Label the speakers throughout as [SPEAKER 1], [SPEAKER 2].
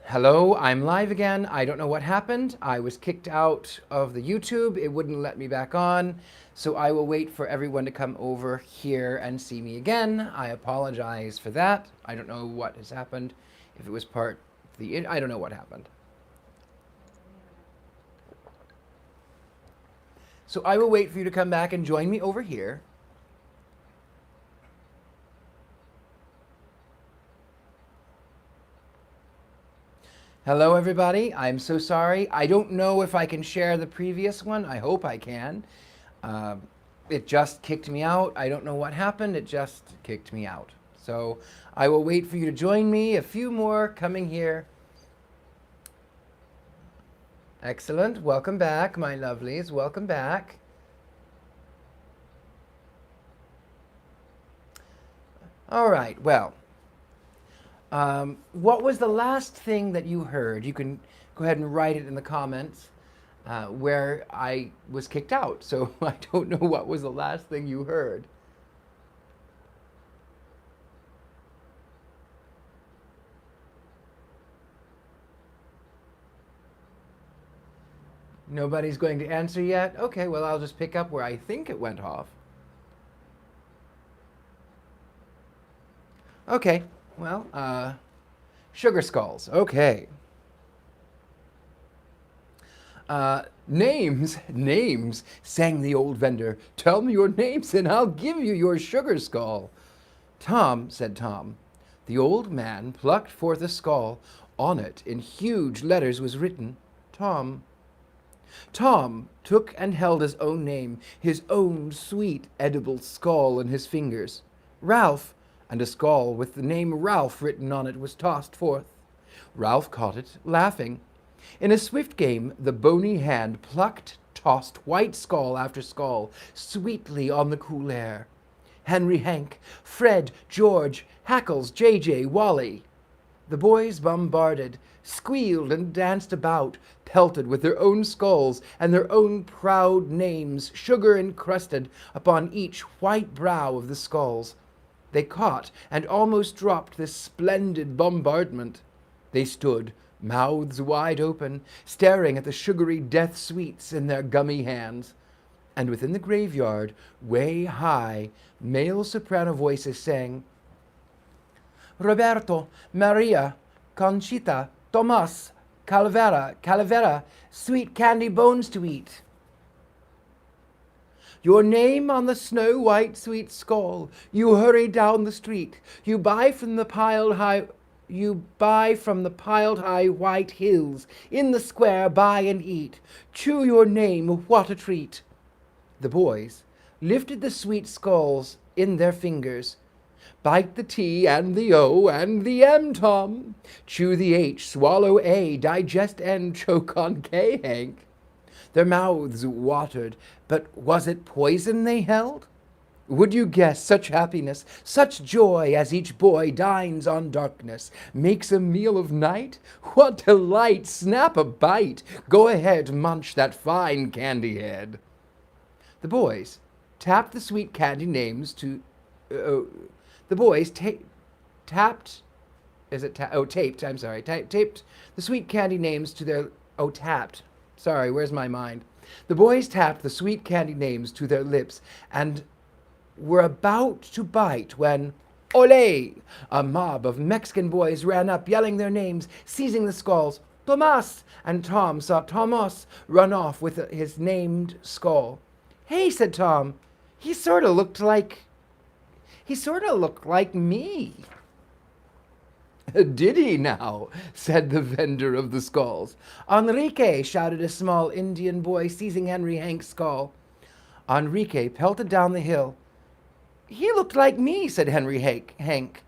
[SPEAKER 1] Hello, I'm live again. I don't know what happened. I was kicked out of the YouTube. It wouldn't let me back on. So I will wait for everyone to come over here and see me again. I apologize for that. I don't know what has happened. If it was part of the... I don't know what happened. So I will wait for you to come back and join me over here. Hello, everybody. I'm so sorry. I don't know if I can share the previous one. I hope I can. Uh, it just kicked me out. I don't know what happened. It just kicked me out. So I will wait for you to join me. A few more coming here. Excellent. Welcome back, my lovelies. Welcome back. All right. Well, what was the last thing that you heard? You can go ahead and write it in the comments where I was kicked out. So I don't know what was the last thing you heard. Nobody's going to answer yet? Okay, well, I'll just pick up where I think it went off. Okay, well, sugar skulls. Okay. Names, sang the old vendor. Tell me your names and I'll give you your sugar skull. Tom, said Tom. The old man plucked forth a skull. On it, in huge letters, was written, Tom. Tom took and held his own name, his own sweet, edible skull in his fingers. Ralph, and a skull with the name Ralph written on it was tossed forth. Ralph caught it, laughing. In a swift game, the bony hand plucked, tossed white skull after skull, sweetly on the cool air. Henry, Hank, Fred, George, Hackles, J.J., Wally. The boys bombarded, squealed and danced about, pelted with their own skulls and their own proud names, sugar encrusted upon each white brow of the skulls. They caught and almost dropped this splendid bombardment. They stood, mouths wide open, staring at the sugary death sweets in their gummy hands. And within the graveyard, way high, male soprano voices sang, Roberto, Maria, Conchita, Tomas, Calavera, sweet candy bones to eat. Your name on the snow-white sweet skull, you hurry down the street, you buy from the piled high white hills, in the square buy and eat, chew your name, what a treat. The boys lifted the sweet skulls in their fingers. Bite the T and the O and the M, Tom. Chew the H, swallow A, digest N, choke on K, Hank. Their mouths watered, but was it poison they held? Would you guess such happiness, such joy as each boy dines on darkness, makes a meal of night? What delight! Snap a bite. Go ahead, munch that fine candy head. The boys tapped the sweet candy names to... the boys taped the sweet candy names to their... Oh, tapped. Sorry, where's my mind? The boys tapped the sweet candy names to their lips and were about to bite when, ole! A mob of Mexican boys ran up, yelling their names, seizing the skulls. Tomas! And Tom saw Tomas run off with his named skull. Hey, said Tom, he sort of looked like me. Did he now? Said the vendor of the skulls. Enrique, shouted a small Indian boy, seizing Henry Hank's skull. Enrique pelted down the hill. He looked like me, said Henry Hank.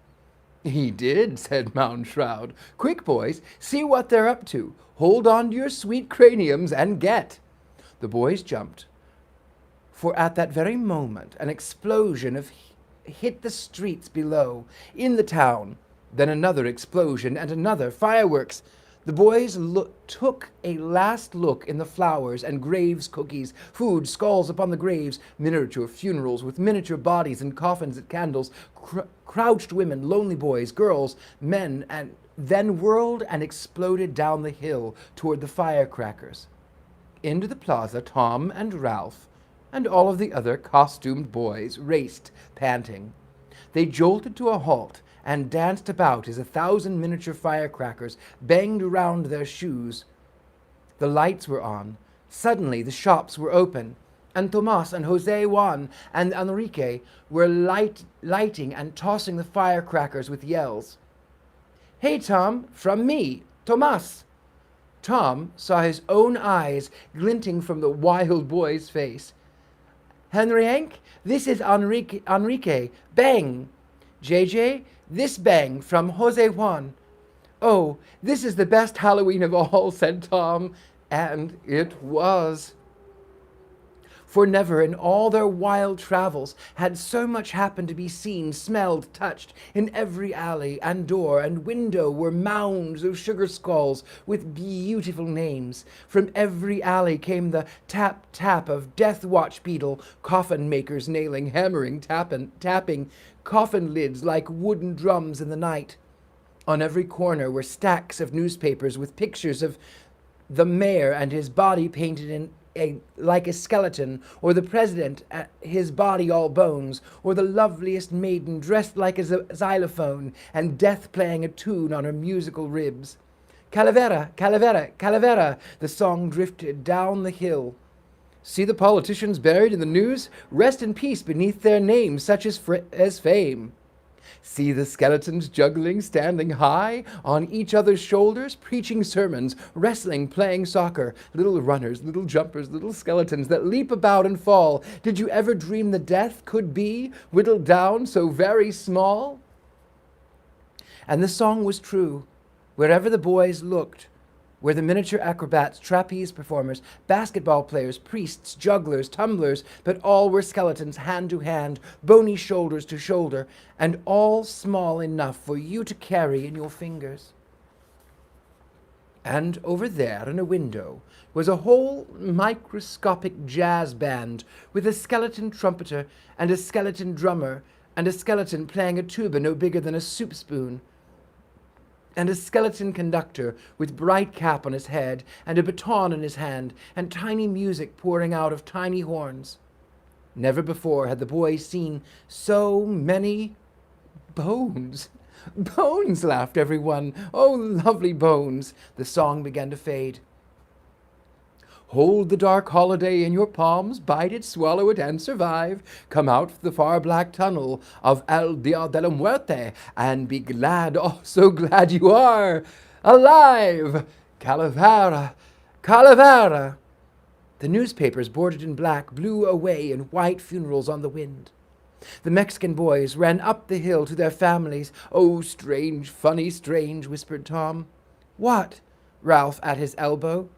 [SPEAKER 1] He did, said Mound Shroud. Quick, boys, see what they're up to. Hold on to your sweet craniums and get. The boys jumped, for at that very moment an explosion hit the streets below, in the town. Then another explosion and another, fireworks. The boys took a last look in the flowers and graves cookies, food, skulls upon the graves, miniature funerals with miniature bodies and coffins at candles, crouched women, lonely boys, girls, men, and then whirled and exploded down the hill toward the firecrackers. Into the plaza, Tom and Ralph and all of the other costumed boys raced, panting. They jolted to a halt and danced about as 1,000 miniature firecrackers banged around their shoes. The lights were on. Suddenly the shops were open, and Tomas and Jose Juan and Enrique were lighting and tossing the firecrackers with yells. "Hey, Tom, from me, Tomas." Tom saw his own eyes glinting from the wild boy's face. "Henrique, this is Enrique. Bang!" "JJ, this bang from Jose Juan." "Oh, this is the best Halloween of all," said Tom. And it was. For never in all their wild travels had so much happened to be seen, smelled, touched. In every alley and door and window were mounds of sugar skulls with beautiful names. From every alley came the tap, tap of death watch beetle, coffin makers nailing, hammering, tapping coffin lids like wooden drums in the night. On every corner were stacks of newspapers with pictures of the mayor and his body painted in like a skeleton, or the president, his body all bones, or the loveliest maiden dressed like a xylophone, and death playing a tune on her musical ribs. "Calavera, Calavera, Calavera," the song drifted down the hill. "See the politicians buried in the news? Rest in peace beneath their names, such as fame. See the skeletons juggling, standing high on each other's shoulders, preaching sermons, wrestling, playing soccer, little runners, little jumpers, little skeletons that leap about and fall. Did you ever dream the death could be whittled down so very small?" And the song was true. Wherever the boys looked, where the miniature acrobats, trapeze performers, basketball players, priests, jugglers, tumblers, but all were skeletons, hand to hand, bony shoulders to shoulder, and all small enough for you to carry in your fingers. And over there in a window was a whole microscopic jazz band with a skeleton trumpeter and a skeleton drummer and a skeleton playing a tuba no bigger than a soup spoon, and a skeleton conductor with bright cap on his head and a baton in his hand and tiny music pouring out of tiny horns. Never before had the boys seen so many bones. "Bones," laughed everyone. "Oh, lovely bones." The song began to fade. "Hold the dark holiday in your palms, bite it, swallow it, and survive. Come out the far black tunnel of El Dia de la Muerte and be glad, oh, so glad you are alive. Calavera, Calavera." The newspapers, bordered in black, blew away in white funerals on the wind. The Mexican boys ran up the hill to their families. "Oh, strange, funny, strange," whispered Tom. "What?" Ralph at his elbow.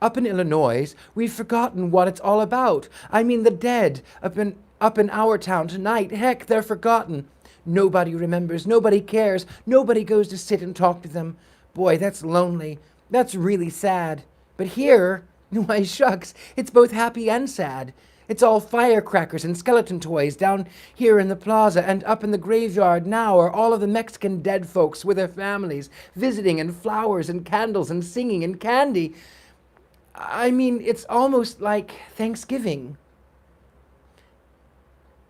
[SPEAKER 1] "Up in Illinois, we've forgotten what it's all about. I mean the dead up in our town tonight. Heck, they're forgotten. Nobody remembers, nobody cares, nobody goes to sit and talk to them. Boy, that's lonely. That's really sad. But here, why shucks, it's both happy and sad. It's all firecrackers and skeleton toys down here in the plaza, and up in the graveyard now are all of the Mexican dead folks with their families, visiting, and flowers and candles and singing and candy. I mean, it's almost like Thanksgiving."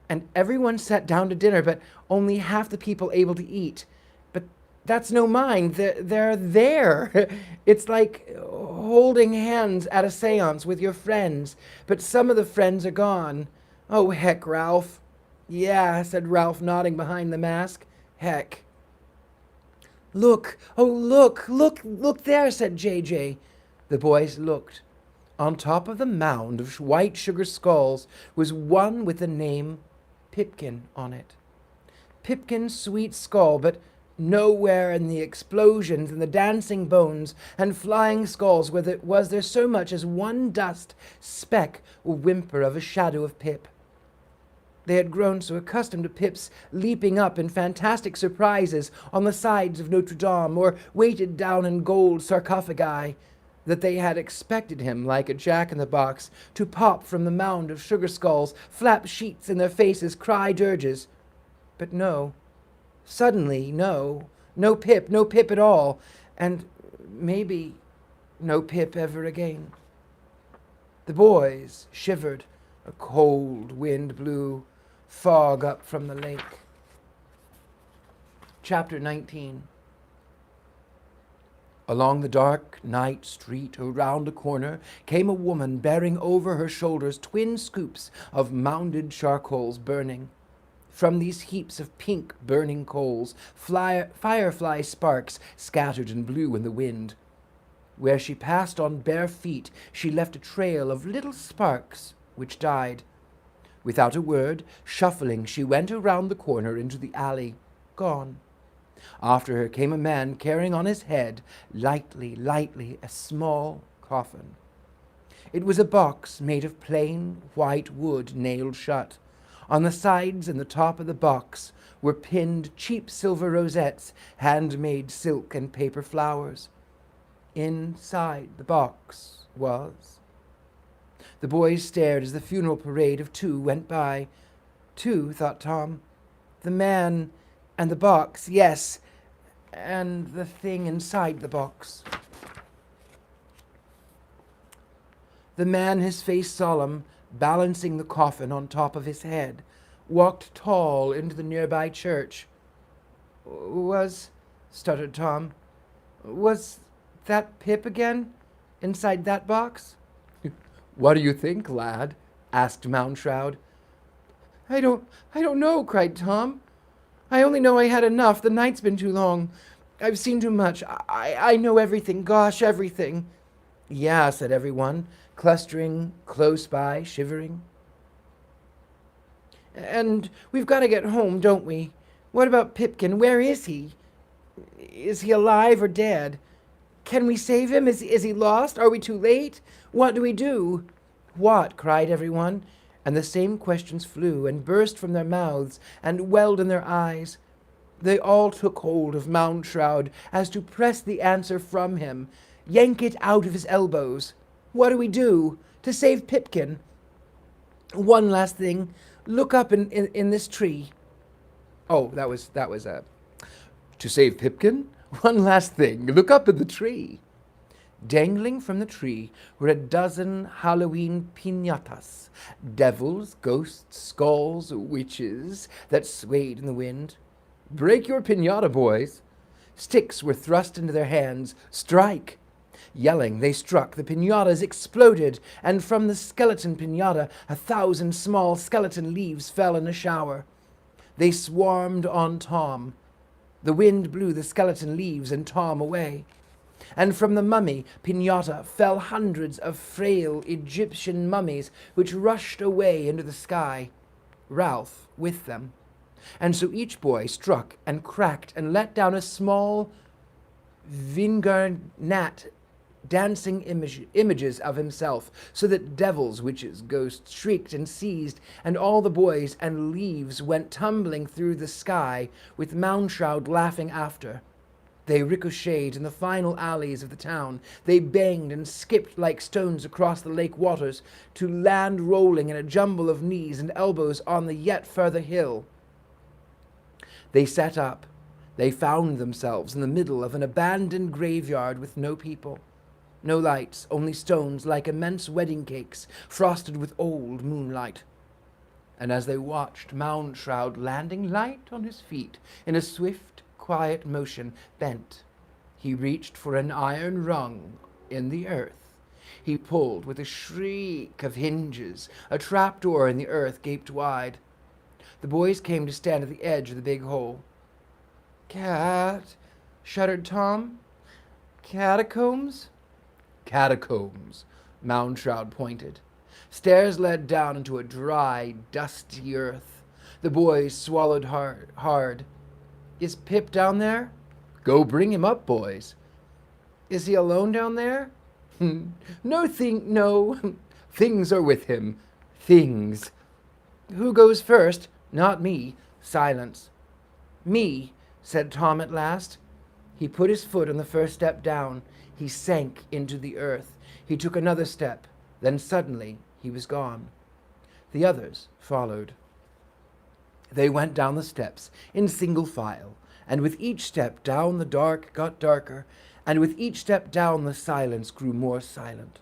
[SPEAKER 1] And everyone sat down to dinner, but only half the people able to eat. But that's no mind. They're there. It's like holding hands at a seance with your friends, but some of the friends are gone. "Oh, heck, Ralph." "Yeah," said Ralph, nodding behind the mask. "Heck." "Look, oh, look there," said JJ. The boys looked. On top of the mound of white sugar skulls was one with the name Pipkin on it. Pipkin's sweet skull, but nowhere in the explosions and the dancing bones and flying skulls was there so much as one dust speck or whimper of a shadow of Pip. They had grown so accustomed to Pip's leaping up in fantastic surprises on the sides of Notre Dame or weighted down in gold sarcophagi that they had expected him, like a jack-in-the-box, to pop from the mound of sugar skulls, flap sheets in their faces, cry dirges. But no. Suddenly, no. No Pip at all. And maybe no Pip ever again. The boys shivered. A cold wind blew, fog up from the lake. Chapter 19. Along the dark night street, around a corner, came a woman bearing over her shoulders twin scoops of mounded charcoals burning. From these heaps of pink burning coals, firefly sparks scattered and blew in the wind. Where she passed on bare feet, she left a trail of little sparks, which died. Without a word, shuffling, she went around the corner into the alley, gone. After her came a man carrying on his head, lightly, a small coffin. It was a box made of plain white wood nailed shut. On the sides and the top of the box were pinned cheap silver rosettes, handmade silk and paper flowers. Inside the box was... The boys stared as the funeral parade of two went by. Two, thought Tom. The man and the box, yes, and the thing inside the box. The man, his face solemn, balancing the coffin on top of his head, walked tall into the nearby church. Stuttered Tom. Was that Pip again, inside that box? What do you think, lad? Asked Moundshroud. I don't know, cried Tom. I only know I had enough. The night's been too long. I've seen too much. I know everything. Gosh, everything. Yeah, said everyone, clustering close by, shivering. And we've got to get home, don't we? What about Pipkin? Where is he? Is he alive or dead? Can we save him? Is he lost? Are we too late? What do we do? What? Cried everyone. And the same questions flew and burst from their mouths and welled in their eyes. They all took hold of Moundshroud as to press the answer from him, yank it out of his elbows. What do we do to save Pipkin? One last thing. Look up in this tree. Oh, that was to save Pipkin? One last thing. Look up in the tree. Dangling from the tree were a dozen Halloween piñatas, devils, ghosts, skulls, witches that swayed in the wind. Break your piñata, boys. Sticks were thrust into their hands. Strike! Yelling, they struck. The piñatas exploded, and from the skeleton piñata 1,000 small skeleton leaves fell in a shower. They swarmed on Tom. The wind blew the skeleton leaves and Tom away. And from the mummy piñata fell hundreds of frail Egyptian mummies which rushed away into the sky, Ralph with them. And so each boy struck and cracked and let down a small vinaigrette dancing images of himself, so that devils, witches, ghosts shrieked and seized, and all the boys and leaves went tumbling through the sky, with Moundshroud laughing after. They ricocheted in the final alleys of the town. They banged and skipped like stones across the lake waters, to land rolling in a jumble of knees and elbows on the yet further hill. They sat up. They found themselves in the middle of an abandoned graveyard with no people. No lights, only stones like immense wedding cakes, frosted with old moonlight. And as they watched Moundshroud landing light on his feet, in a swift, quiet motion, bent, he reached for an iron rung in the earth. He pulled with a shriek of hinges. A trapdoor in the earth gaped wide. The boys came to stand at the edge of the big hole. Cat, shuddered Tom. Catacombs? Catacombs, Moundshroud pointed. Stairs led down into a dry, dusty earth. The boys swallowed hard. Is Pip down there? Go bring him up, boys. Is he alone down there? No. Things are with him. Things. Who goes first? Not me. Silence. Me, said Tom at last. He put his foot on the first step down. He sank into the earth. He took another step. Then suddenly he was gone. The others followed. They went down the steps in single file, and with each step down the dark got darker, and with each step down the silence grew more silent.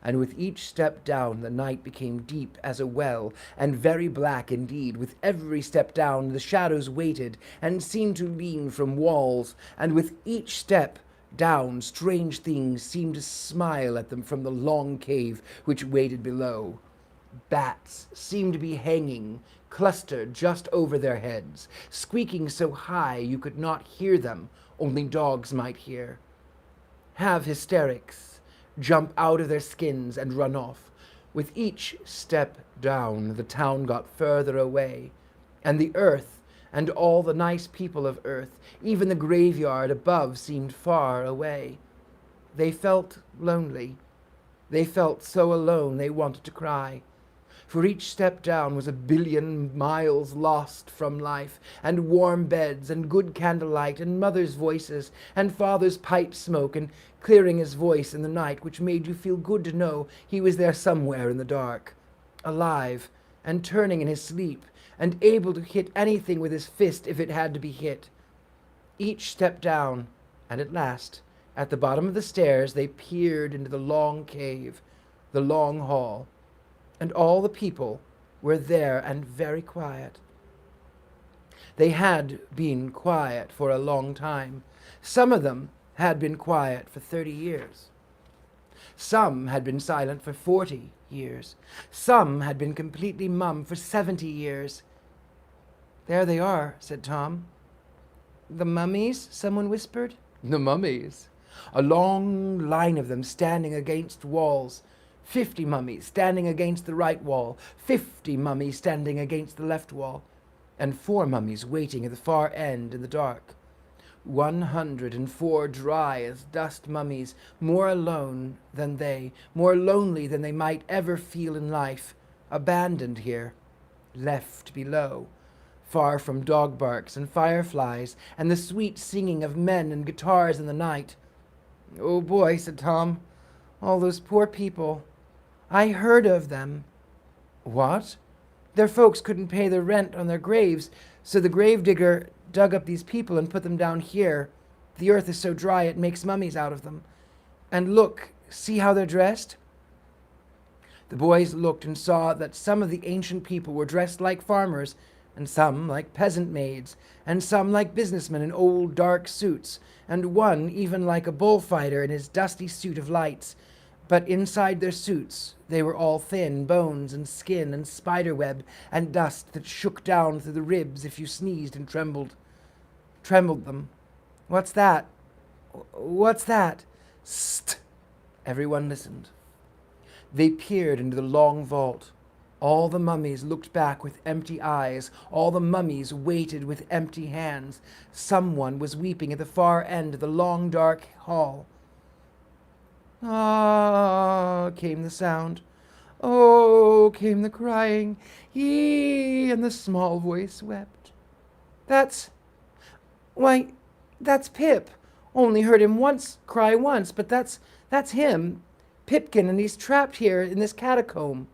[SPEAKER 1] And with each step down the night became deep as a well, and very black indeed. With every step down the shadows waited, and seemed to lean from walls, and with each step down strange things seemed to smile at them from the long cave which waited below. Bats seemed to be hanging, clustered just over their heads, squeaking so high you could not hear them, only dogs might hear. Have hysterics, jump out of their skins and run off. With each step down, the town got further away, and the earth and all the nice people of earth, even the graveyard above, seemed far away. They felt lonely. They felt so alone they wanted to cry. For each step down was 1,000,000,000 miles lost from life, and warm beds, and good candlelight, and mothers' voices, and father's pipe smoke, and clearing his voice in the night, which made you feel good to know he was there somewhere in the dark, alive, and turning in his sleep, and able to hit anything with his fist if it had to be hit. Each step down, and at last, at the bottom of the stairs, they peered into the long cave, the long hall, and all the people were there and very quiet. They had been quiet for a long time. Some of them had been quiet for 30 years. Some had been silent for 40 years. Some had been completely mum for 70 years. There they are, said Tom. The mummies, someone whispered. The mummies. A long line of them standing against walls. 50 mummies standing against the right wall, 50 mummies standing against the left wall, and 4 mummies waiting at the far end in the dark. 104 dry as dust mummies, more alone than they, more lonely than they might ever feel in life, abandoned here, left below, far from dog barks and fireflies and the sweet singing of men and guitars in the night. Oh boy, said Tom, all those poor people. I heard of them. What? Their folks couldn't pay the rent on their graves, so the gravedigger dug up these people and put them down here. The earth is so dry it makes mummies out of them. And look, see how they're dressed? The boys looked and saw that some of the ancient people were dressed like farmers, and some like peasant maids, and some like businessmen in old dark suits, and one even like a bullfighter in his dusty suit of lights. But inside their suits they were all thin bones and skin and spiderweb and dust that shook down through the ribs if you sneezed and trembled them. What's that? What's that? St! Everyone listened. They peered into the long vault. All the mummies looked back with empty eyes. All the mummies waited with empty hands. Someone was weeping at the far end of the long dark hall. Ah, came the sound. Oh, came the crying. Yee, and the small voice wept. Why, that's Pip. Only heard him cry once, but that's him, Pipkin, and he's trapped here in this catacomb.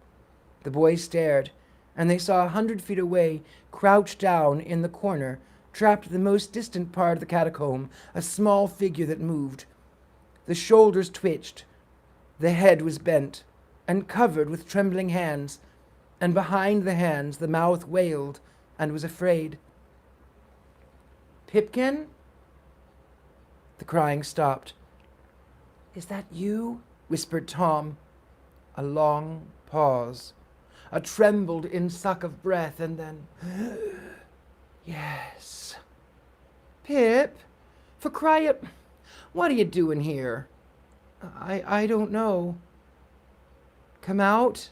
[SPEAKER 1] The boys stared, and they saw 100 feet away, crouched down in the corner, trapped in the most distant part of the catacomb, a small figure that moved. The shoulders twitched, the head was bent, and covered with trembling hands, and behind the hands the mouth wailed and was afraid. Pipkin? The crying stopped. Is that you? Whispered Tom. A long pause, a trembled in-suck of breath, and then, yes. Pip, for crying... What are you doing here? I don't know. Come out?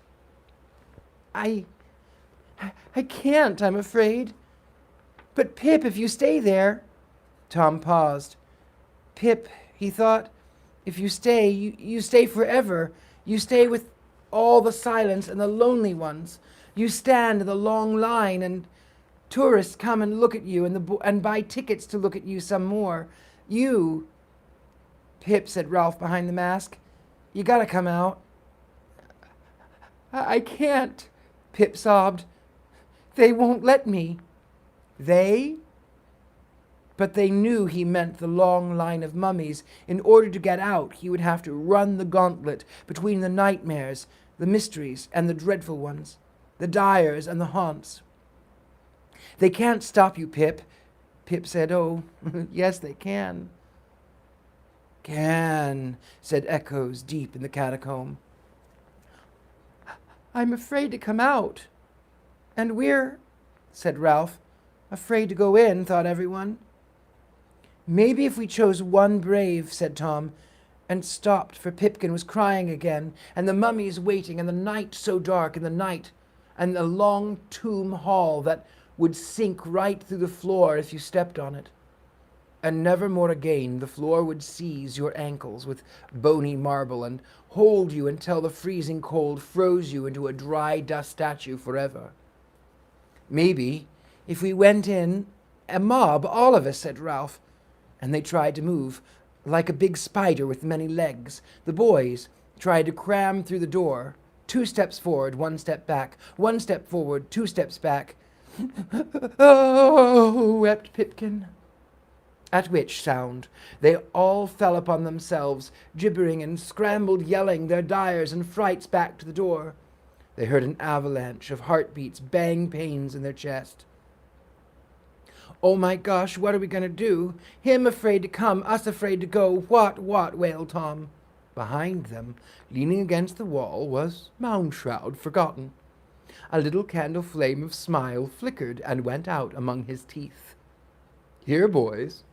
[SPEAKER 1] I can't, I'm afraid. But Pip, if you stay there... Tom paused. Pip, he thought, if you stay, you stay forever. You stay with all the silence and the lonely ones. You stand in the long line, and tourists come and look at you and buy tickets to look at you some more. You, Pip, said Ralph behind the mask, you gotta come out. I can't, Pip sobbed. They won't let me. They? But they knew he meant the long line of mummies. In order to get out, he would have to run the gauntlet between the nightmares, the mysteries, and the dreadful ones, the dyers and the haunts. They can't stop you, Pip. Pip said, oh, yes, they can. Can, said echoes deep in the catacomb. I'm afraid to come out. And we're, said Ralph. Afraid to go in, thought everyone. Maybe if we chose one brave, said Tom, and stopped, for Pipkin was crying again, and the mummies waiting, and the night so dark, and the night, and the long tomb hall that would sink right through the floor if you stepped on it. And never more again the floor would seize your ankles with bony marble and hold you until the freezing cold froze you into a dry dust statue forever. Maybe, if we went in, a mob, all of us, said Ralph, and they tried to move, like a big spider with many legs. The boys tried to cram through the door. 2 steps forward, 1 step back, 1 step forward, 2 steps back. Oh, wept Pipkin. At which sound they all fell upon themselves, gibbering and scrambled, yelling their dyers and frights back to the door. They heard an avalanche of heartbeats bang pains in their chest. Oh my gosh, what are we going to do? Him afraid to come, us afraid to go. What, wailed Tom. Behind them, leaning against the wall, was Mound Shroud forgotten. A little candle flame of smile flickered and went out among his teeth. Here, boys,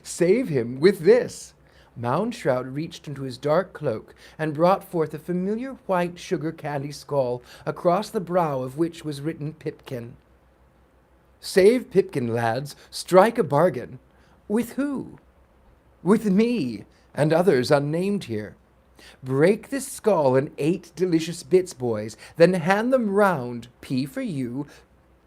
[SPEAKER 1] save him with this. Mound Shroud reached into his dark cloak and brought forth a familiar white sugar candy skull, across the brow of which was written Pipkin. Save Pipkin, lads, strike a bargain. With who? With me, and others unnamed here. Break this skull in 8 delicious bits, boys, then hand them round, P for you,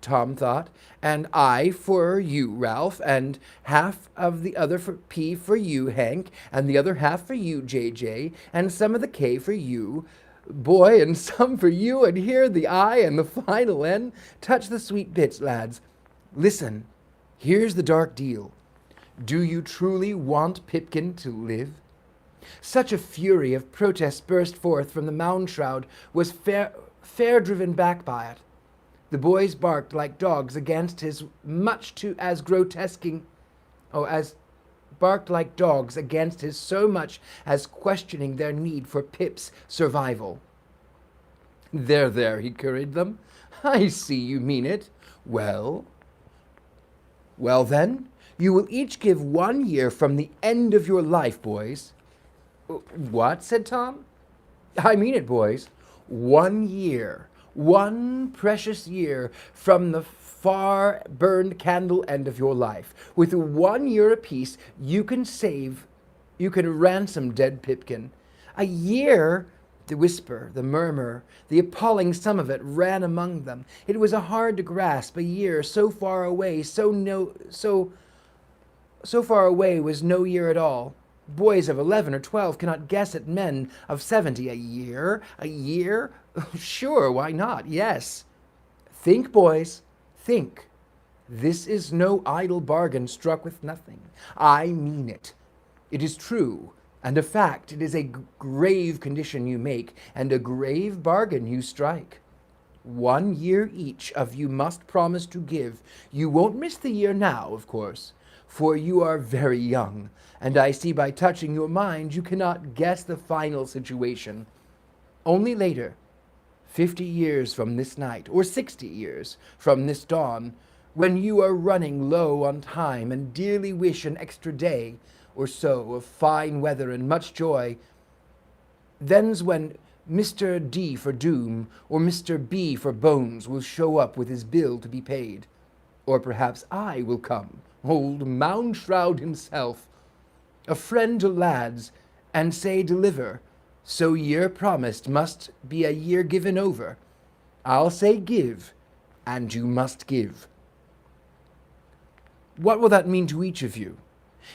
[SPEAKER 1] Tom thought, and I for you, Ralph, and half of the other P for you, Hank, and the other half for you, JJ, and some of the K for you, boy, and some for you, and here the I and the final N. Touch the sweet bits, lads. Listen, here's the dark deal. Do you truly want Pipkin to live? Such a fury of protest burst forth from the Mound Shroud was fair driven back by it. The boys barked like dogs against his barked like dogs against his so much as questioning their need for Pip's survival. There, he curried them. I see you mean it. Well, then, you will each give 1 year from the end of your life, boys. What? Said Tom. I mean it, boys. 1 year. 1 precious year from the far burned candle end of your life. With 1 year apiece, you can ransom dead Pipkin. A year, the whisper, the murmur, the appalling sum of it ran among them. It was hard to grasp. A year so far away, so far away was no year at all. Boys of 11 or 12 cannot guess at men of 70. A year? Sure, why not? Yes. Think, boys, think. This is no idle bargain struck with nothing. I mean it. It is true, and a fact. It is a grave condition you make, and a grave bargain you strike. 1 year each of you must promise to give. You won't miss the year now, of course, for you are very young, and I see by touching your mind you cannot guess the final situation. Only later, 50 years from this night, or 60 years from this dawn, when you are running low on time and dearly wish an extra day or so of fine weather and much joy, then's when Mr. D for Doom or Mr. B for Bones will show up with his bill to be paid. Or perhaps I will come, old Mound Shroud himself, a friend to lads, and say deliver, so year promised must be a year given over. I'll say give, and you must give. What will that mean to each of you?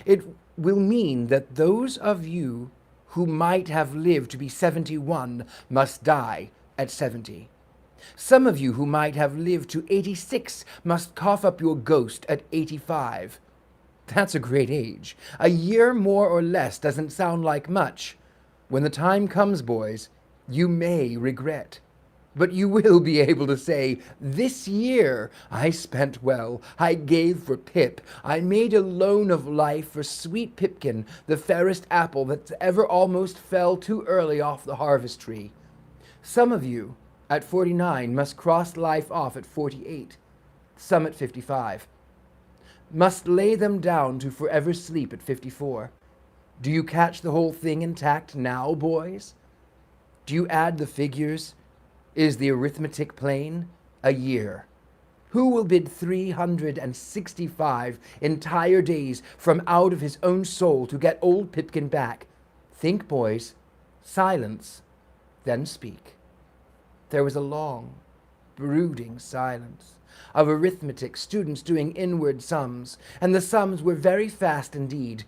[SPEAKER 1] It will mean that those of you who might have lived to be 71 must die at 70. Some of you who might have lived to 86 must cough up your ghost at 85. That's a great age. A year more or less doesn't sound like much. When the time comes, boys, you may regret. But you will be able to say, this year I spent well, I gave for Pip, I made a loan of life for sweet Pipkin, the fairest apple that ever almost fell too early off the harvest tree. Some of you, at 49, must cross life off at 48, some at 55. Must lay them down to forever sleep at 54. Do you catch the whole thing intact now, boys? Do you add the figures? Is the arithmetic plain? A year. Who will bid 365 entire days from out of his own soul to get old Pipkin back? Think, boys. Silence. Then speak. There was a long, brooding silence of arithmetic, students doing inward sums, and the sums were very fast indeed.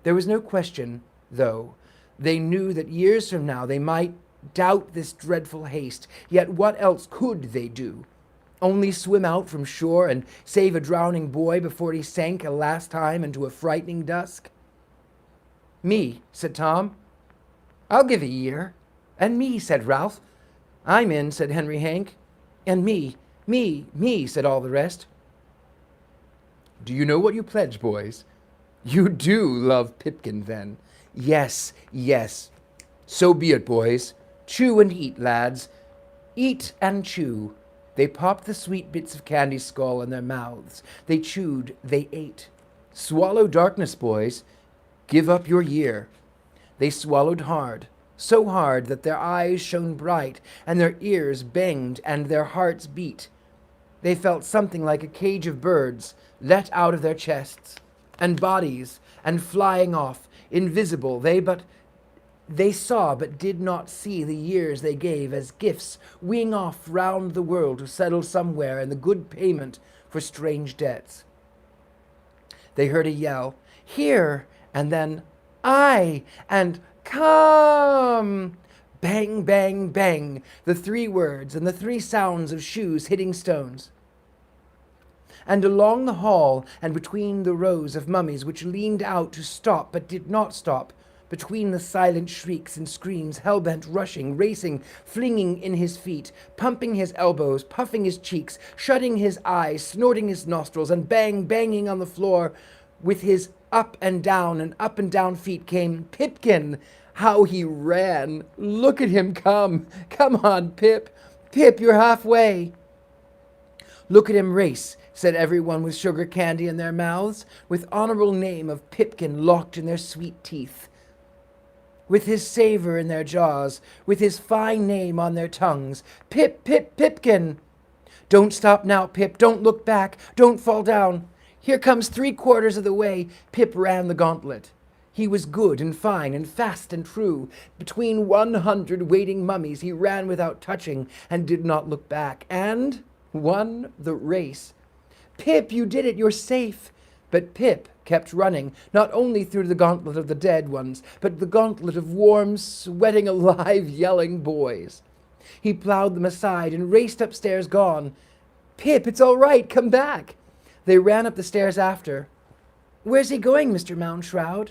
[SPEAKER 1] There was no question, though. They knew that years from now they might doubt this dreadful haste, yet what else could they do? Only swim out from shore and save a drowning boy before he sank a last time into a frightening dusk? Me, said Tom. I'll give a year. And me, said Ralph. I'm in, said Henry Hank. And me, said all the rest. Do you know what you pledge, boys? You do love Pipkin, then. Yes, yes. So be it, boys. Chew and eat, lads. Eat and chew. They popped the sweet bits of candy skull in their mouths. They chewed, they ate. Swallow darkness, boys. Give up your year. They swallowed hard, so hard that their eyes shone bright, and their ears banged, and their hearts beat. They felt something like a cage of birds let out of their chests, and bodies, and flying off, invisible. They saw but did not see the years they gave as gifts, wing off round the world to settle somewhere in the good payment for strange debts. They heard a yell, here, and then, aye, and come! Bang, bang, bang, the three words and the three sounds of shoes hitting stones. And along the hall and between the rows of mummies which leaned out to stop but did not stop, between the silent shrieks and screams, hell-bent, rushing, racing, flinging in his feet, pumping his elbows, puffing his cheeks, shutting his eyes, snorting his nostrils, and banging on the floor with his up and down feet came Pipkin. How he ran! Look at him come! Come on, Pip! Pip, you're halfway! Look at him race, said everyone with sugar candy in their mouths, with honorable name of Pipkin locked in their sweet teeth, with his savor in their jaws, with his fine name on their tongues. Pip, Pip, Pipkin! Don't stop now, Pip, don't look back, don't fall down. Here comes 3/4 of the way. Pip ran the gauntlet. He was good and fine and fast and true. Between 100 waiting mummies he ran without touching and did not look back, and won the race. Pip, you did it, you're safe. But Pip kept running, not only through the gauntlet of the dead ones, but the gauntlet of warm, sweating, alive, yelling boys. He plowed them aside and raced upstairs gone. Pip, it's all right, come back. They ran up the stairs after. Where's he going, Mr. Moundshroud?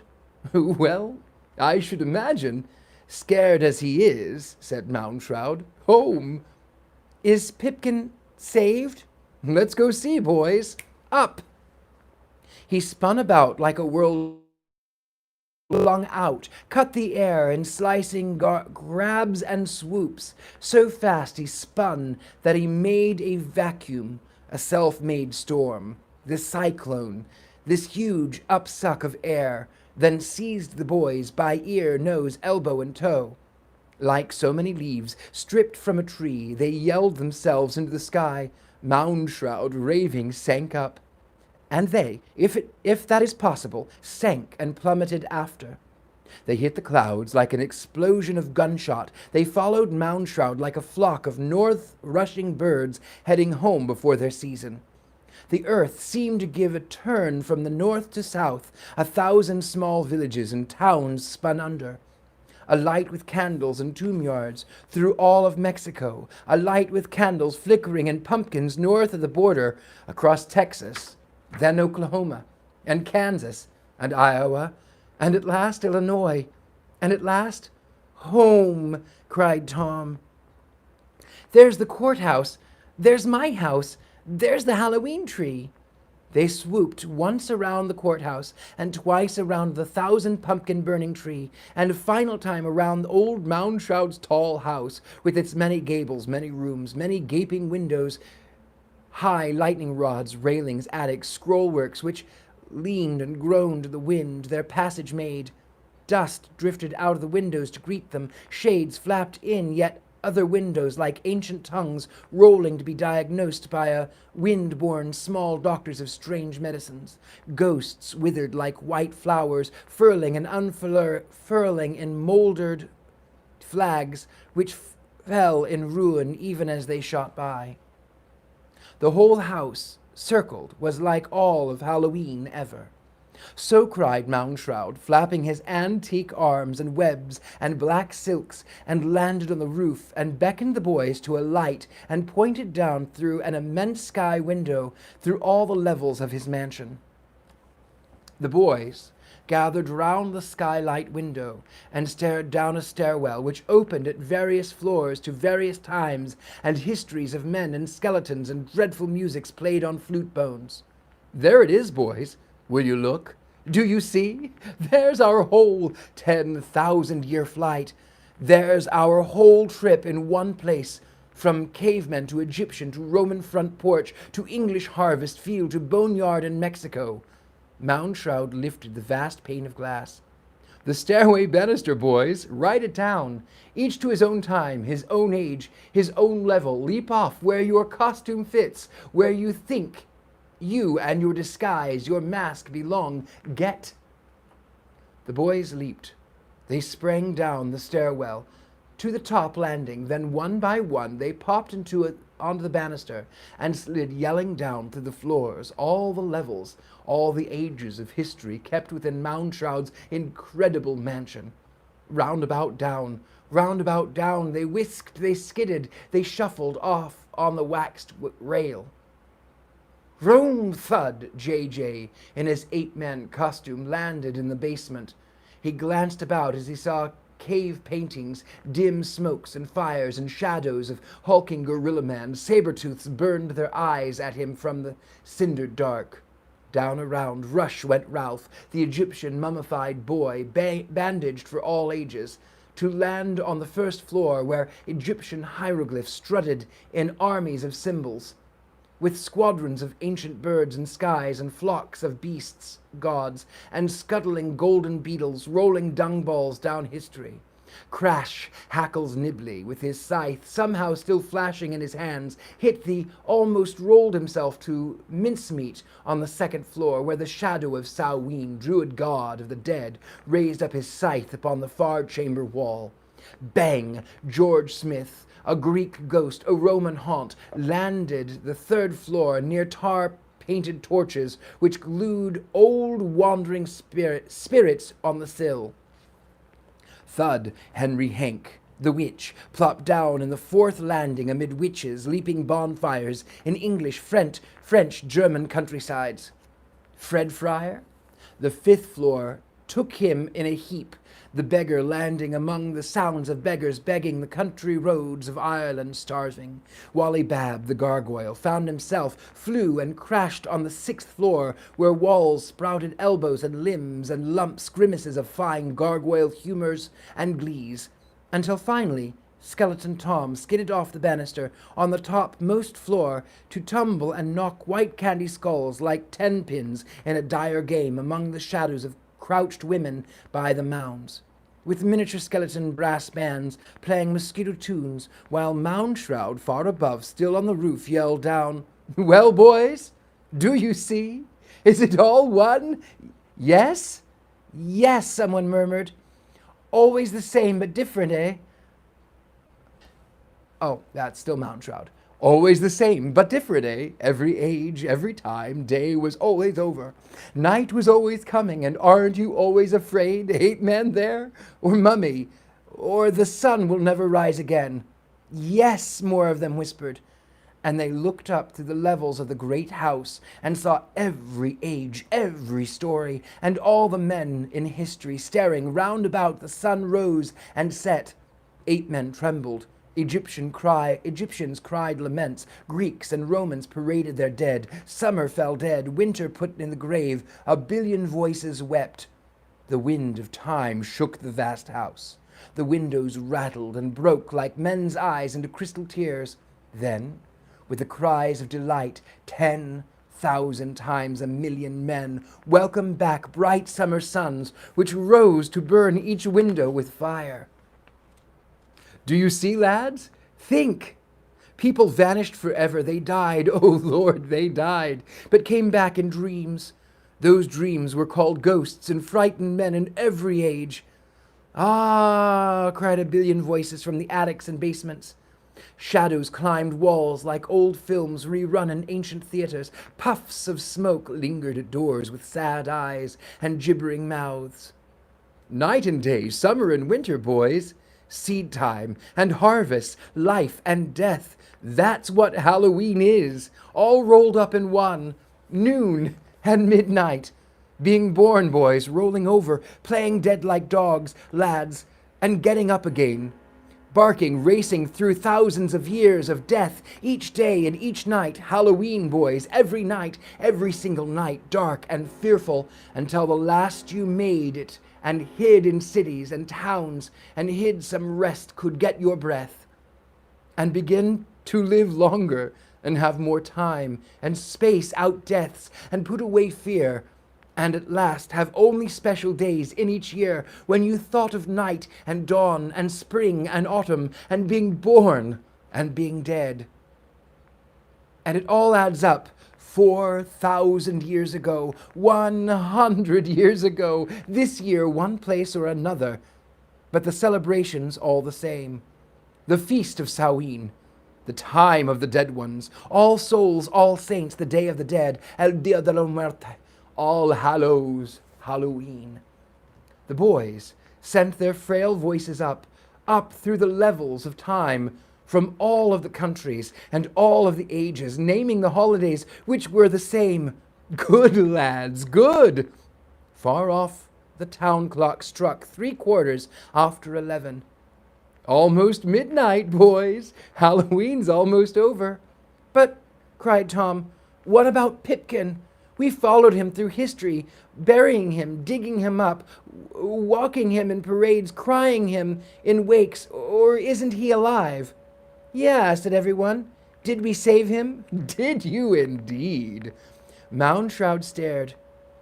[SPEAKER 1] Well, I should imagine, scared as he is, said Moundshroud, home. Is Pipkin saved? Let's go see, boys. Up! He spun about like a whirl, flung out, cut the air in slicing grabs and swoops. So fast he spun that he made a vacuum, a self-made storm, this cyclone, this huge upsuck of air, then seized the boys by ear, nose, elbow, and toe. Like so many leaves stripped from a tree, they yelled themselves into the sky. Moundshroud, raving, sank up. And they, if that is possible, sank and plummeted after. They hit the clouds like an explosion of gunshot. They followed Mound Shroud like a flock of north-rushing birds heading home before their season. The earth seemed to give a turn from the north to south. 1,000 small villages and towns spun under. A light with candles in tomb yards through all of Mexico. A light with candles flickering in pumpkins north of the border across Texas, then Oklahoma, and Kansas, and Iowa, and at last Illinois, and at last home, cried Tom. There's the courthouse. There's my house. There's the Halloween tree. They swooped once around the courthouse and twice around the 1,000-pumpkin-burning tree, and a final time around old Mound Shroud's tall house with its many gables, many rooms, many gaping windows, high lightning rods, railings, attics, scrollworks, which leaned and groaned to the wind, their passage made. Dust drifted out of the windows to greet them, shades flapped in, yet other windows like ancient tongues rolling to be diagnosed by a wind-borne small doctors of strange medicines. Ghosts withered like white flowers, furling and unfurling in mouldered flags which fell in ruin even as they shot by. The whole house, circled, was like all of Halloween ever. So cried Mound Shroud, flapping his antique arms and webs and black silks, and landed on the roof and beckoned the boys to alight and pointed down through an immense sky window through all the levels of his mansion. The boys gathered round the skylight window and stared down a stairwell which opened at various floors to various times, and histories of men and skeletons and dreadful musics played on flute bones. There it is, boys. Will you look? Do you see? There's our whole 10,000-year flight. There's our whole trip in one place, from cavemen to Egyptian to Roman front porch to English harvest field to boneyard in Mexico. Mound Shroud lifted the vast pane of glass. The stairway banister, boys, right at town. Each to his own time, his own age, his own level. Leap off where your costume fits, where you think you and your disguise, your mask belong. Get. The boys leaped. They sprang down the stairwell to the top landing. Then one by one they popped onto the banister and slid yelling down through the floors, all the levels, all the ages of history kept within Mound Shroud's incredible mansion. Roundabout down, they whisked, they skidded, they shuffled off on the waxed rail. Rome thud, J.J., in his 8-man costume, landed in the basement. He glanced about as he saw cave paintings, dim smokes and fires and shadows of hulking gorilla man. Saber-tooths burned their eyes at him from the cindered dark. Down around rush went Ralph, the Egyptian mummified boy, bandaged for all ages, to land on the first floor where Egyptian hieroglyphs strutted in armies of symbols, with squadrons of ancient birds and skies and flocks of beasts, gods, and scuttling golden beetles rolling dung balls down history. Crash, Hackles Nibley, with his scythe somehow still flashing in his hands, almost rolled himself to mincemeat on the second floor, where the shadow of Samhain, druid god of the dead, raised up his scythe upon the far chamber wall. Bang! George Smith, a Greek ghost, a Roman haunt, landed the third floor near tar-painted torches which glued old wandering spirits on the sill. Thud, Henry Henk, the witch, plopped down in the fourth landing amid witches leaping bonfires in English, French, German countrysides. Fred Fryer, the fifth floor, took him in a heap, the beggar landing among the sounds of beggars begging the country roads of Ireland starving. Wally Babb, the gargoyle, found himself, flew and crashed on the sixth floor, where walls sprouted elbows and limbs and lumps, grimaces of fine gargoyle humors and glees, until finally Skeleton Tom skidded off the banister on the topmost floor to tumble and knock white candy skulls like 10 pins in a dire game among the shadows of crouched women by the mounds, with miniature skeleton brass bands playing mosquito tunes, while Mound Shroud far above, still on the roof, yelled down, "Well, boys, do you see? Is it all one? Yes? Yes," someone murmured. Always the same but different, eh? Oh, that's still Mountain Shroud. Always the same, but different, eh? Every age, every time, day was always over. Night was always coming, and aren't you always afraid? 8 men there? Or mummy? Or the sun will never rise again? Yes, more of them whispered. And they looked up through the levels of the great house and saw every age, every story, and all the men in history staring round about. The sun rose and set. 8 men trembled. Egyptians cried laments. Greeks and Romans paraded their dead. Summer fell dead. Winter put in the grave. 1,000,000,000 voices wept. The wind of time shook the vast house. The windows rattled and broke like men's eyes into crystal tears. Then, with the cries of delight, 10,000 times 1,000,000 men welcomed back bright summer suns, which rose to burn each window with fire. Do you see, lads? Think! People vanished forever. They died. Oh, Lord, they died, but came back in dreams. Those dreams were called ghosts and frightened men in every age. Ah, cried 1,000,000,000 voices from the attics and basements. Shadows climbed walls like old films rerun in ancient theaters. Puffs of smoke lingered at doors with sad eyes and gibbering mouths. Night and day, summer and winter, boys. Seed time and harvest, life and death. That's what Halloween is, all rolled up in one. Noon and midnight. Being born, boys, rolling over, playing dead like dogs, lads, and getting up again. Barking, racing through thousands of years of death, each day and each night. Halloween, boys, every night, every single night, dark and fearful, until the last you made it and hid in cities and towns, and hid some rest could get your breath, and begin to live longer, and have more time, and space out deaths, and put away fear, and at last have only special days in each year when you thought of night and dawn and spring and autumn, and being born and being dead. And it all adds up. 4,000 years ago, 100 years ago, this year, one place or another, but the celebration's all the same. The feast of Samhain, the time of the dead ones, All Souls, All Saints, the Day of the Dead, El Dia de la Muerte, All Hallows, Halloween. The boys sent their frail voices up through the levels of time, from all of the countries and all of the ages, naming the holidays which were the same. Good, lads, good! Far off, the town clock struck 11:15. Almost midnight, boys. Halloween's almost over. But, cried Tom, what about Pipkin? We followed him through history, burying him, digging him up, walking him in parades, crying him in wakes, or isn't he alive? Yeah, said everyone. Did we save him? Did you indeed? Mound Shroud stared.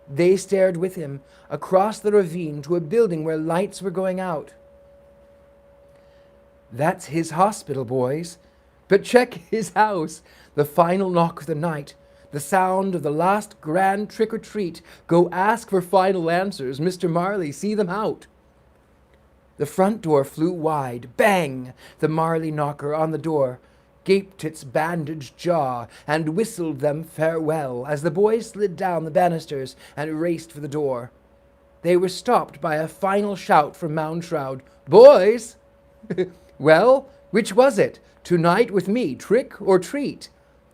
[SPEAKER 1] They stared with him, across the ravine to a building where lights were going out. That's his hospital, boys. But check his house. The final knock of the night. The sound of the last grand trick-or-treat. Go ask for final answers. Mr. Marley, see them out. The front door flew wide. Bang! The Marley knocker on the door gaped its bandaged jaw and whistled them farewell as the boys slid down the banisters and raced for the door. They were stopped by a final shout from Mound Shroud. Boys! Well, which was it? Tonight with me, trick or treat?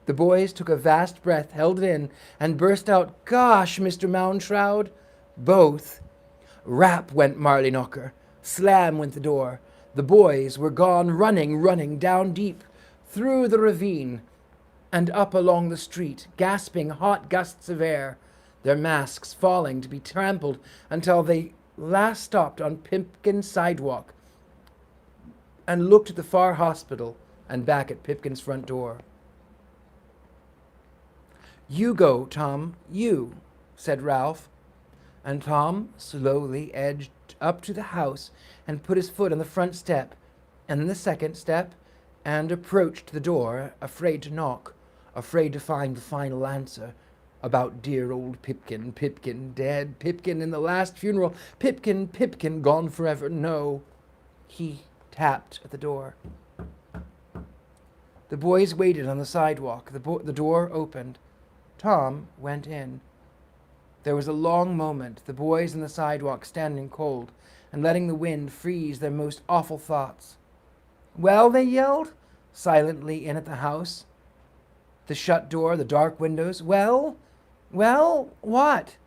[SPEAKER 1] The boys took a vast breath, held it in, and burst out, Gosh, Mr. Mound Shroud! Both. Rap went Marley knocker. Slam went the door. The boys were gone running down deep, through the ravine, and up along the street, gasping hot gusts of air, their masks falling to be trampled until they last stopped on Pipkin's sidewalk and looked at the far hospital and back at Pipkin's front door. You go, Tom, you, said Ralph. And Tom slowly edged up to the house and put his foot on the front step and then the second step and approached the door, afraid to knock, afraid to find the final answer, about dear old Pipkin, Pipkin dead, Pipkin in the last funeral, Pipkin, Pipkin gone forever. No. He tapped at the door. The boys waited on the sidewalk. The door opened. Tom went in. There was a long moment, the boys on the sidewalk standing cold and letting the wind freeze their most awful thoughts. "Well," they yelled, silently in at the house. The shut door, the dark windows. "Well? Well, what?"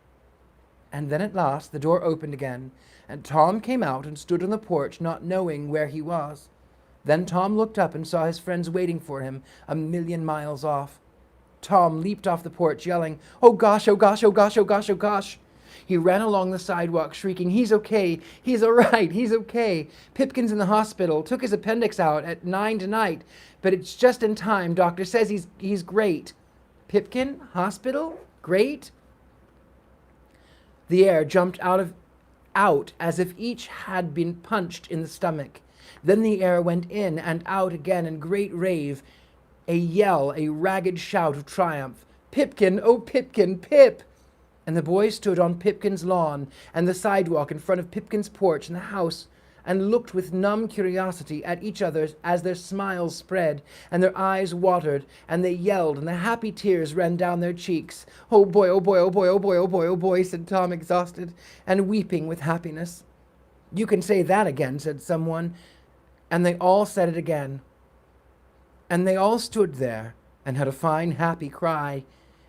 [SPEAKER 1] And then at last the door opened again, and Tom came out and stood on the porch, not knowing where he was. Then Tom looked up and saw his friends waiting for him 1,000,000 miles off. Tom leaped off the porch, yelling, "Oh gosh, oh gosh, oh gosh, oh gosh, oh gosh." He ran along the sidewalk, shrieking, "He's okay, he's all right, he's okay. Pipkin's in the hospital, took his appendix out at 9 tonight, but it's just in time. Doctor says he's great." Pipkin? Hospital? Great? The air jumped out as if each had been punched in the stomach. Then the air went in and out again in great rave, a yell, a ragged shout of triumph. "Pipkin! Oh, Pipkin! Pip!" And the boys stood on Pipkin's lawn and the sidewalk in front of Pipkin's porch and the house and looked with numb curiosity at each other as their smiles spread and their eyes watered and they yelled and the happy tears ran down their cheeks. "Oh boy, oh boy, oh boy, oh boy, oh boy, oh boy," said Tom, exhausted and weeping with happiness. "You can say that again," said someone, and they all said it again. And they all stood there and had a fine, happy cry.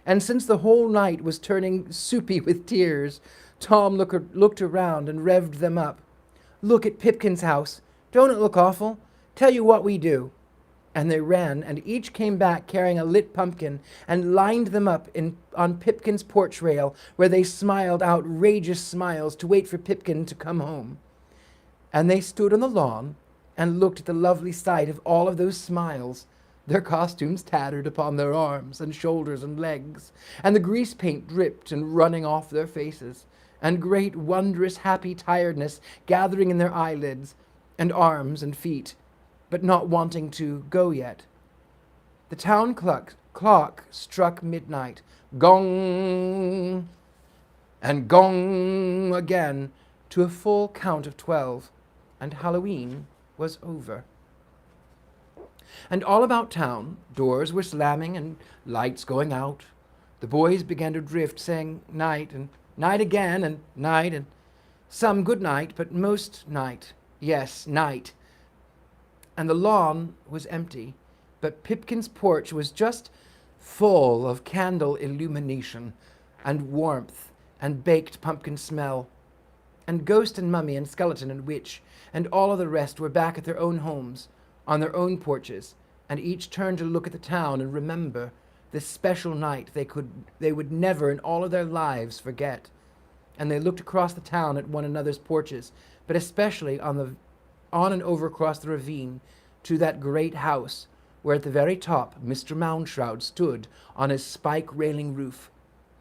[SPEAKER 1] And since the whole night was turning soupy with tears, Tom looked around and revved them up. "Look at Pipkin's house. Don't it look awful? Tell you what we do." And they ran, and each came back carrying a lit pumpkin and lined them up on Pipkin's porch rail, where they smiled outrageous smiles to wait for Pipkin to come home. And they stood on the lawn and looked at the lovely sight of all of those smiles, their costumes tattered upon their arms and shoulders and legs, and the grease paint dripped and running off their faces, and great wondrous happy tiredness gathering in their eyelids and arms and feet, but not wanting to go yet. The town clock struck midnight, gong, and gong again, to a full count of 12, and Halloween was over. And all about town, doors were slamming and lights going out. The boys began to drift, saying night and night again and night, and some good night, but most night. Yes, night. And the lawn was empty, but Pipkin's porch was just full of candle illumination and warmth and baked pumpkin smell. And ghost and mummy and skeleton and witch and all of the rest were back at their own homes, on their own porches, and each turned to look at the town and remember this special night they would never in all of their lives forget. And they looked across the town at one another's porches, but especially on and over across the ravine to that great house where at the very top Mr. Moundshroud stood on his spike railing roof.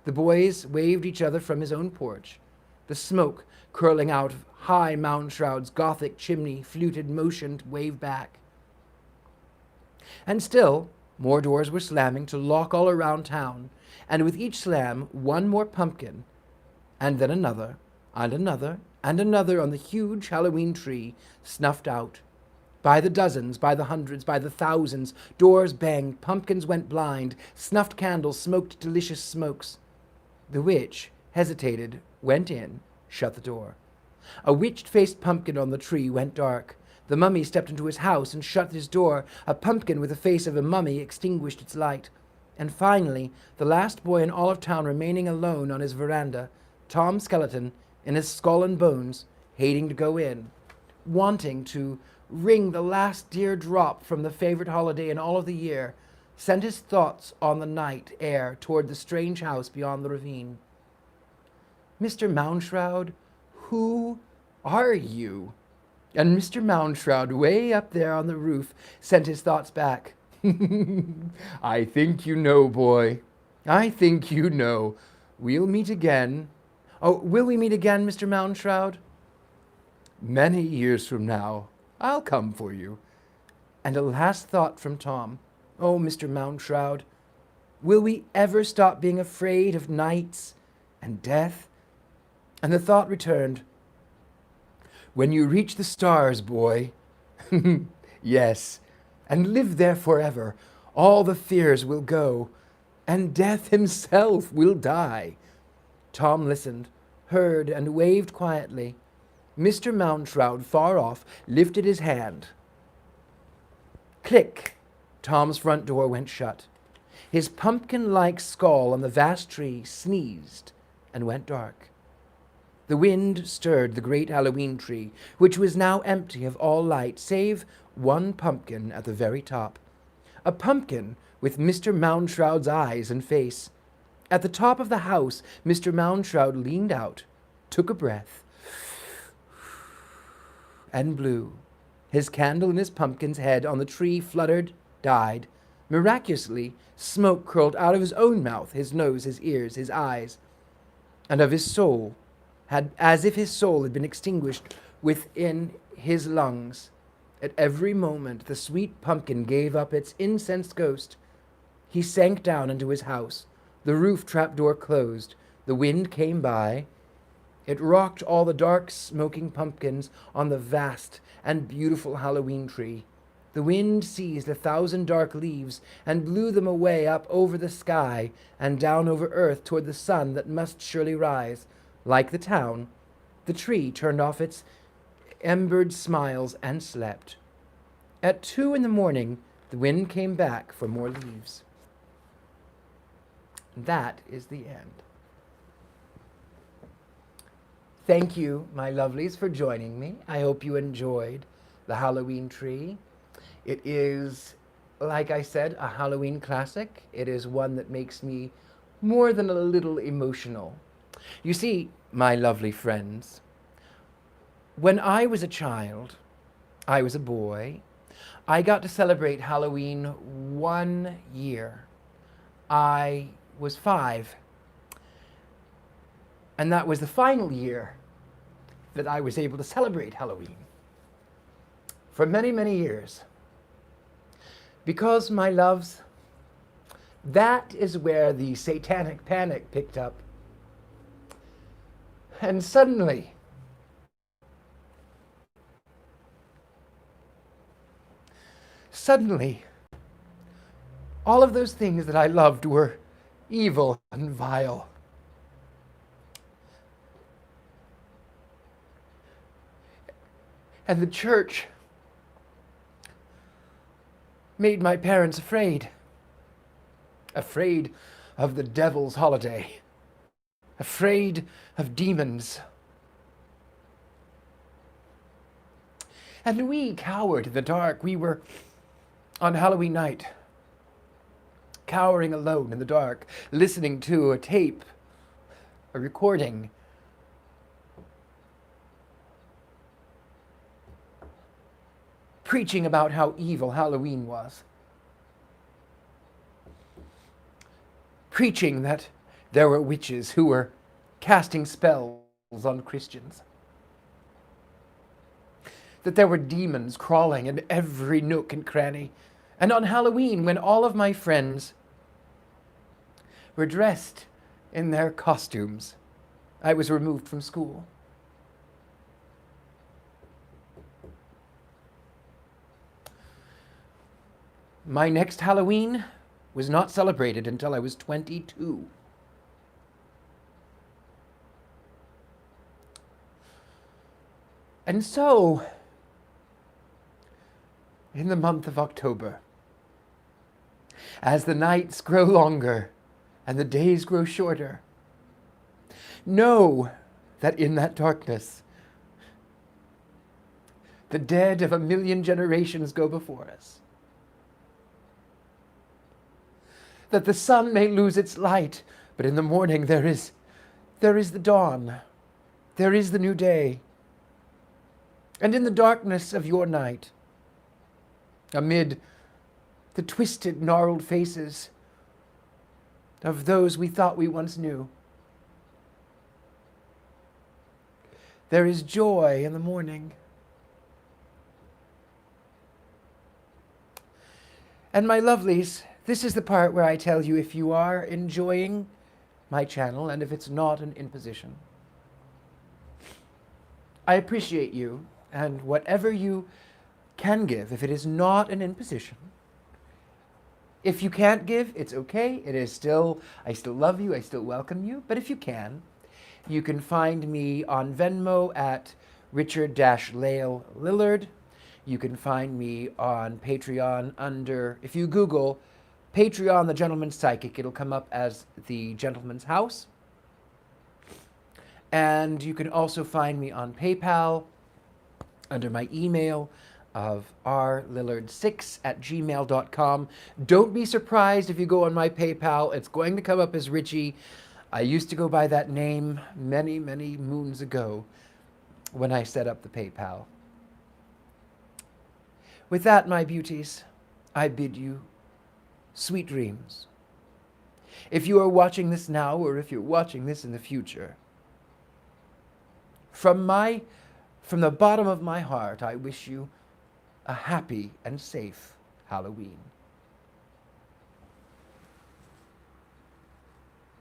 [SPEAKER 1] The boys waved each other from his own porch. The smoke curling out of high Moundshroud's Gothic chimney fluted motion to wave back. And still, more doors were slamming to lock all around town, and with each slam, one more pumpkin, and then another, and another, and another on the huge Halloween tree, snuffed out. By the dozens, by the hundreds, by the thousands, doors banged, pumpkins went blind, snuffed candles smoked delicious smokes. The witch hesitated, went in, shut the door. A witch-faced pumpkin on the tree went dark. The mummy stepped into his house and shut his door. A pumpkin with the face of a mummy extinguished its light. And finally, the last boy in all of town remaining alone on his veranda, Tom Skeleton, in his skull and bones, hating to go in, wanting to wring the last dear drop from the favorite holiday in all of the year, sent his thoughts on the night air toward the strange house beyond the ravine. "Mr. Moundshroud, who are you?" And Mr. Moundshroud, way up there on the roof, sent his thoughts back. "I think you know, boy. I think you know. We'll meet again." "Oh, will we meet again, Mr. Moundshroud?" "Many years from now, I'll come for you." And a last thought from Tom. "Oh, Mr. Moundshroud, Will we ever stop being afraid of nights and death? And the thought returned, when you reach the stars, boy, yes, and live there forever, all the fears will go, and death himself will die. Tom listened, heard, and waved quietly. Mr. Mounshroud, far off, lifted his hand. Click! Tom's front door went shut. His pumpkin-like skull on the vast tree sneezed and went dark. The wind stirred the great Halloween tree, which was now empty of all light, save one pumpkin at the very top. A pumpkin with Mr. Mounshroud's eyes and face. At the top of the house, Mr. Mounshroud leaned out, took a breath, and blew. His candle in his pumpkin's head on the tree fluttered, died. Miraculously, smoke curled out of his own mouth, his nose, his ears, his eyes, and of his soul, as if his soul had been extinguished within his lungs. At every moment, the sweet pumpkin gave up its incensed ghost. He sank down into his house. The roof trapdoor closed. The wind came by. It rocked all the dark, smoking pumpkins on the vast and beautiful Halloween tree. The wind seized 1,000 dark leaves and blew them away up over the sky and down over earth toward the sun that must surely rise. Like the town, the tree turned off its embered smiles and slept. At 2 a.m, the wind came back for more leaves. That is the end. Thank you, my lovelies, for joining me. I hope you enjoyed the Halloween tree. It is, like I said, a Halloween classic. It is one that makes me more than a little emotional. You see, my lovely friends, when I was a child, I was a boy, I got to celebrate Halloween 1 year. I was 5. And that was the final year that I was able to celebrate Halloween. For many, many years. Because, my loves, that is where the satanic panic picked up. And suddenly, all of those things that I loved were evil and vile. And the church made my parents afraid. Afraid of the devil's holiday. Afraid of demons. And we cowered in the dark. We were, on Halloween night, cowering alone in the dark, listening to a tape, a recording, preaching about how evil Halloween was. Preaching that there were witches who were casting spells on Christians. That there were demons crawling in every nook and cranny. And on Halloween, when all of my friends were dressed in their costumes, I was removed from school. My next Halloween was not celebrated until I was 22. And so, in the month of October, as the nights grow longer and the days grow shorter, know that in that darkness, the dead of 1,000,000 generations go before us. That the sun may lose its light, but in the morning there is the dawn. There is the new day. And in the darkness of your night, amid the twisted, gnarled faces of those we thought we once knew, there is joy in the morning. And my lovelies, This is the part where I tell you if you are enjoying my channel and if it's not an imposition. I appreciate you, and whatever you can give, if it is not an imposition. If you can't give, it's okay. I still love you, I still welcome you. But if you can find me on Venmo at Richard-Lael Lillard. You can find me on Patreon if you Google Patreon The Gentleman's Psychic, it'll come up as The Gentleman's House. And you can also find me on PayPal under my email of rlillard6@gmail.com. Don't be surprised if you go on my PayPal. It's going to come up as Richie. I used to go by that name many, many moons ago when I set up the PayPal. With that, my beauties, I bid you sweet dreams. If you are watching this now, or if you're watching this in the future, from the bottom of my heart, I wish you a happy and safe Halloween.